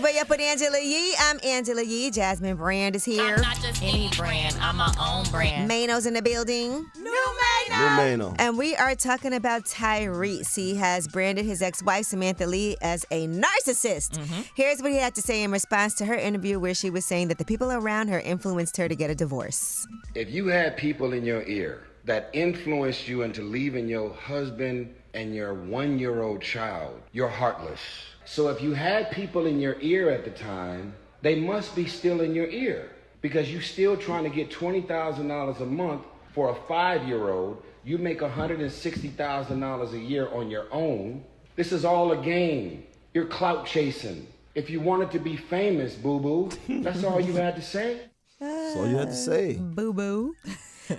It's Way Up with Angela Yee. I'm Angela Yee. Jasmine Brand is here. I'm not just any brand. I'm my own brand. Mano's in the building. New Mano. And we are talking about Tyrese. He has branded his ex-wife, Samantha Lee, as a narcissist. Here's what he had to say in response to her interview where she was saying that the people around her influenced her to get a divorce. If you had people in your ear that influenced you into leaving your husband and your 1-year-old child, you're heartless. So if you had people in your ear at the time, they must be still in your ear because you're still trying to get $20,000 a month for a 5-year-old. You make $160,000 a year on your own. This is all a game. You're clout chasing. If you wanted to be famous, boo-boo, that's all you had to say. That's all you had to say. Boo-boo.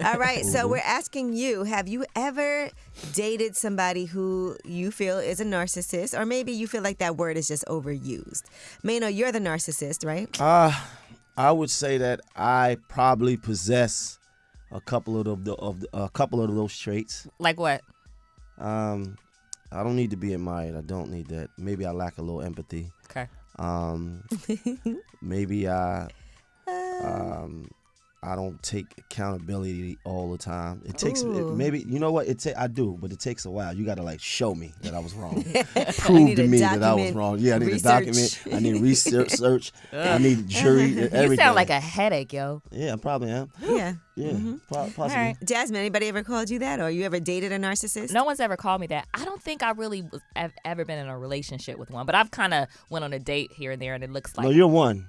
All right, so we're asking you, have you ever dated somebody who you feel is a narcissist, or maybe you feel like that word is just overused? Mano, you're the narcissist, right? I would say that I probably possess a couple of those traits. Like what? I don't need to be admired. I don't need that. Maybe I lack a little empathy. Okay. Maybe I don't take accountability all the time. It takes maybe you know what I do, but it takes a while. You got to show me that I was wrong. Prove to me that I was wrong. Yeah, I need a document. I need research. I need jury. Everything. You sound like a headache, yo. Yeah, I probably am. Yeah. Yeah, possibly. All right. Jasmine, anybody ever called you that, or you ever dated a narcissist? No one's ever called me that. I don't think I really have ever been in a relationship with one, but I've kind of went on a date here and there, and it looks like. No, you're one.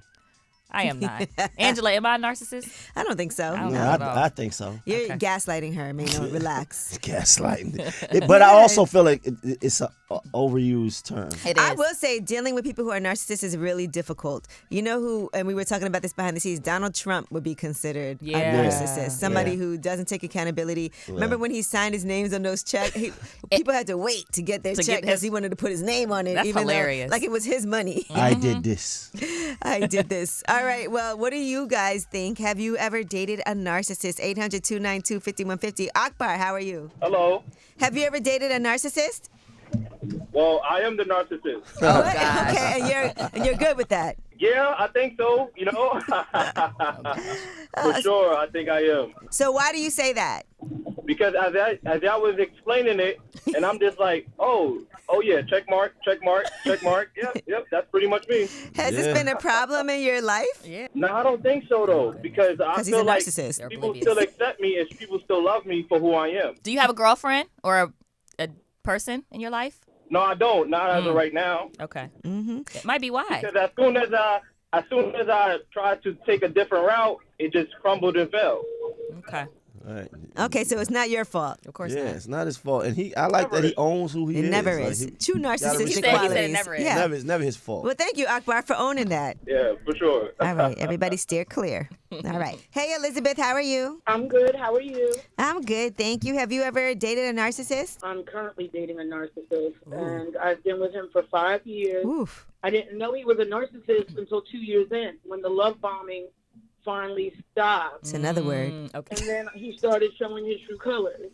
I am not. Angela, am I a narcissist? I don't think so. I think so. You're gaslighting her, Mano. Relax. Gaslighting. But I also feel like it's an overused term. It is. I will say dealing with people who are narcissists is really difficult. You know who, and we were talking about this behind the scenes, Donald Trump would be considered a narcissist. Somebody who doesn't take accountability. Yeah. Remember when he signed his names on those checks? People had to wait to get their check because he wanted to put his name on it. That's even hilarious. Though, like it was his money. I did this. I did this. All right. Well, what do you guys think? Have you ever dated a narcissist? 800-292-5150. Akbar, how are you? Hello. Have you ever dated a narcissist? Well, I am the narcissist. Oh, God. Okay, and you're good with that. Yeah, I think so. You know, for sure, I think I am. So why do you say that? Because as I was explaining it, and I'm just like, oh yeah, check mark. Yep, that's pretty much me. Has this been a problem in your life? Yeah. No, I don't think so though, because I feel like narcissist. people still accept me and people still love me for who I am. Do you have a girlfriend or a person in your life? No, I don't. Not as of right now. Okay. It might be why. Because as soon as I tried to take a different route, it just crumbled and fell. Okay. Right. Okay, so it's not your fault. Of course Yeah, not. it's not his fault, and I like that he owns who he is. It never Like, is. True narcissistic He said qualities. it never is. Yeah. It's never his fault. Well, thank you, Akbar, for owning that. Yeah, for sure. All right, everybody steer clear. All right. Hey, Elizabeth, how are you? I'm good. How are you? I'm good, thank you. Have you ever dated a narcissist? I'm currently dating a narcissist, and I've been with him for 5 years. Oof. I didn't know he was a narcissist until 2 years in, when the love bombing finally stopped. It's another word. Okay. And then he started showing his true colors.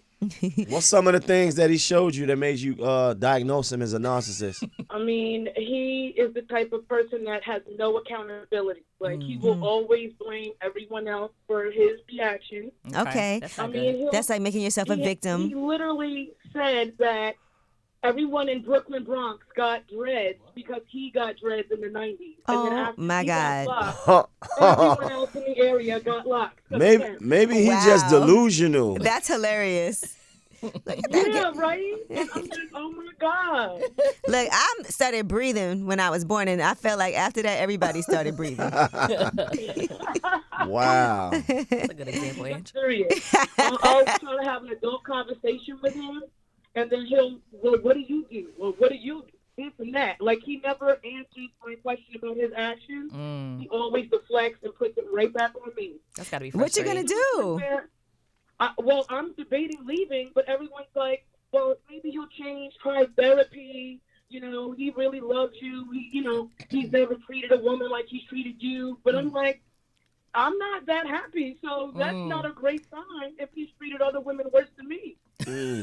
What's some of the things that he showed you that made you diagnose him as a narcissist? I mean, he is the type of person that has no accountability. Like, he will always blame everyone else for his reaction. Okay. That's I not mean, good. That's like making yourself a victim. He literally said that everyone in Brooklyn, Bronx got dreads because he got dreads in the 90s. And then Oh, after my he God. got locked, everyone else in the area got locked. Maybe he's just Wow. delusional. That's hilarious. Look at that. Yeah, right? And I'm like, oh my God. Look, I started breathing when I was born, and I felt like after that, everybody started breathing. Wow. That's a good example, I'm Ange. serious. I'll try to have an adult conversation with him, and then well, what do you do? Well, what do you do? This and that. Like, he never answers my question about his actions. He always deflects and puts it right back on me. That's got to be What you frustrating. gonna do? Well, I'm debating leaving, but everyone's like, well, maybe he'll change, try therapy. You know, he really loves you. He's never treated a woman like he's treated you. But I'm like, I'm not that happy. So that's not a great sign if he's treated other women worse than me. She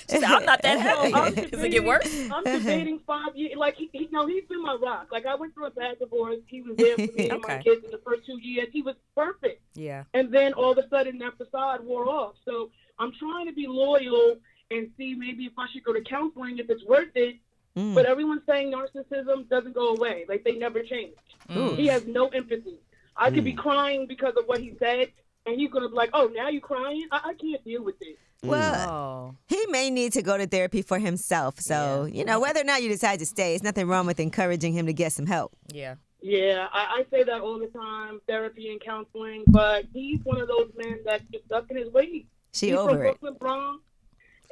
said, I'm not that happy. Does it get worse? I'm debating 5 years. Like, he's been my rock. Like, I went through a bad divorce. He was there for me and my kids in the first 2 years. He was perfect. Yeah. And then all of a sudden that facade wore off. So I'm trying to be loyal and see maybe if I should go to counseling, if it's worth it. But everyone's saying narcissism doesn't go away. Like, they never change. He has no empathy. I could be crying because of what he said, and he's going to be like, oh, now you crying? I can't deal with this. Well, he may need to go to therapy for himself. So, whether or not you decide to stay, there's nothing wrong with encouraging him to get some help. Yeah. Yeah, I say that all the time, therapy and counseling, but he's one of those men that's just stuck in his ways. He's over from Brooklyn, Bronx.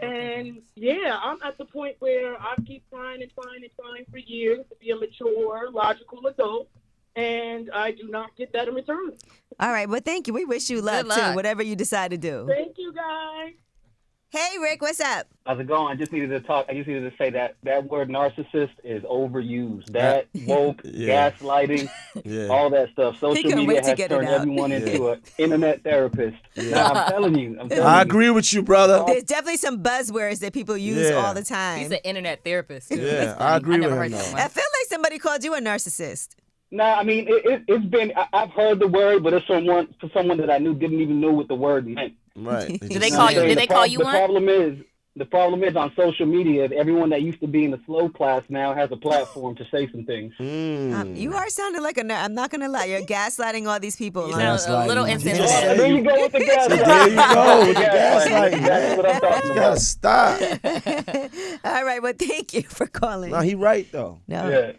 And I'm at the point where I keep trying for years to be a mature, logical adult, and I do not get that in return. All right, well, thank you. We wish you luck, too, whatever you decide to do. Thank you, guys. Hey, Rick, what's up? How's it going? I just needed to say that word narcissist is overused. That woke, gaslighting, all that stuff. Social media has turned everyone into an internet therapist. Now, I'm telling you. I agree with you, brother. There's definitely some buzzwords that people use all the time. He's an internet therapist. Yeah, I agree with him. I feel like somebody called you a narcissist. Nah, I mean, it's been, I've heard the word, but it's for someone that I knew didn't even know what the word meant. Right. Did they call you one? The problem is on social media, everyone that used to be in the slow class now has a platform to say some things. You are sounding like I'm not going to lie. You're gaslighting all these people. You sound a little insensitive. There you go with the gaslighting. There you go with the gaslighting. That's what I'm talking You about. gotta stop. All right, well, thank you for calling. No, he right, though. No. Yeah.